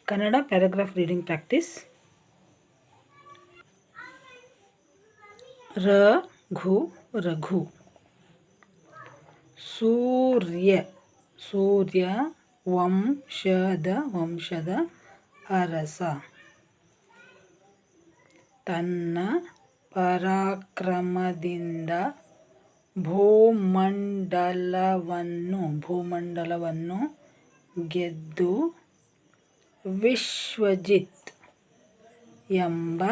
Kannada paragraph reading practice. Raghu Raghu. ಸೂರ್ಯ ಸೂರ್ಯ. ವಂಶದ ಅರಸ. ತನ್ನ ಪರಾಕ್ರಮದಿಂದ ಭೂಮಂಡಲವನ್ನು ಗೆದ್ದು ವಿಶ್ವಜಿತ್ ಎಂಬ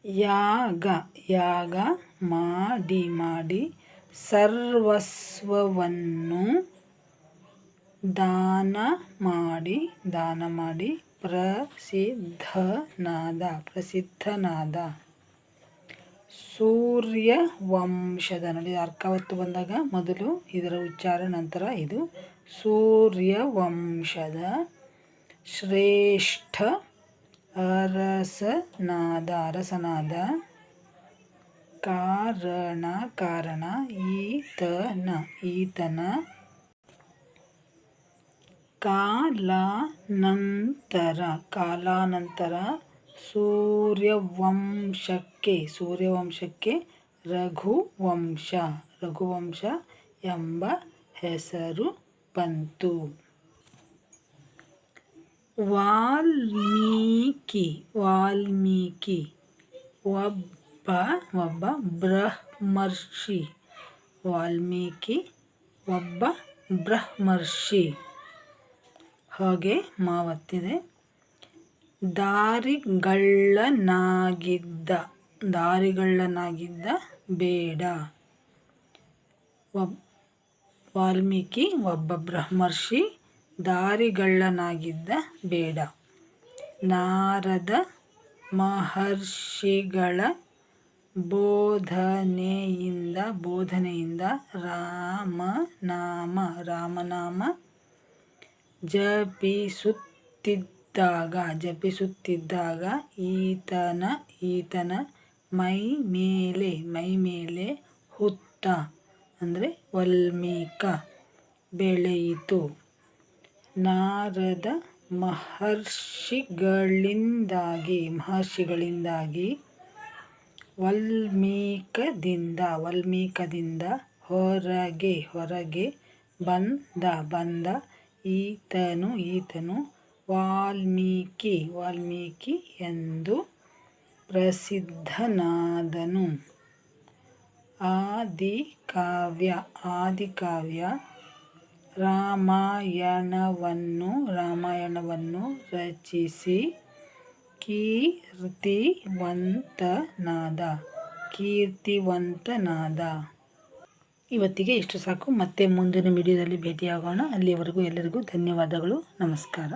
ಯಾಗ ಮಾಡಿ ಸರ್ವಸ್ವವನ್ನು ದಾನ ಮಾಡಿ ಪ್ರಸಿದ್ಧನಾದ. ಸೂರ್ಯವಂಶದ ನೋಡಿ, ಅರ್ಕಾವತ್ತು ಬಂದಾಗ ಮೊದಲು ಇದರ ಉಚ್ಚಾರ, ನಂತರ ಇದು. ಸೂರ್ಯವಂಶದ ಶ್ರೇಷ್ಠ ಅರಸನಾದ ಕಾರಣ ಈತನ ಕಾಲಾನಂತರ ಸೂರ್ಯವಂಶಕ್ಕೆ ರಘುವಂಶ ಎಂಬ ಹೆಸರು ಬಂತು. ವಾಲ್ಮೀಕಿ ಒಬ್ಬ ಬ್ರಹ್ಮರ್ಷಿ. ಹಾಗೆ ಮಾವತ್ತಿದೆ. ದಾರಿಗಳ್ಳನಾಗಿದ್ದ ಬೇಡ. ವಾಲ್ಮೀಕಿ ಒಬ್ಬ ಬ್ರಹ್ಮರ್ಷಿ, ದಾರಿಗಳ್ಳನಾಗಿದ್ದ ಬೇಡ. ನಾರದ ಮಹರ್ಷಿಗಳ ಬೋಧನೆಯಿಂದ ರಾಮನಾಮ ಜಪಿಸುತ್ತಿದ್ದಾಗ ಈತನ ಮೈ ಮೇಲೆ ಹುತ್ತ ಅಂದರೆ ವಲ್ಮೀಕ ಬೆಳೆಯಿತು. ನಾರದ ಮಹರ್ಷಿಗಳಿಂದಾಗಿ ವಲ್ಮೀಕದಿಂದ ಹೊರಗೆ ಬಂದ ಈತನು ವಾಲ್ಮೀಕಿ ಎಂದು ಪ್ರಸಿದ್ಧನಾದನು. ಆದಿಕಾವ್ಯ ರಾಮಾಯಣವನ್ನು ರಚಿಸಿ ಕೀರ್ತಿವಂತನಾದ. ಇವತ್ತಿಗೆ ಇಷ್ಟು ಸಾಕು. ಮತ್ತೆ ಮುಂದಿನ ವಿಡಿಯೋದಲ್ಲಿ ಭೇಟಿಯಾಗೋಣ. ಅಲ್ಲಿಯವರೆಗೂ ಎಲ್ಲರಿಗೂ ಧನ್ಯವಾದಗಳು. ನಮಸ್ಕಾರ.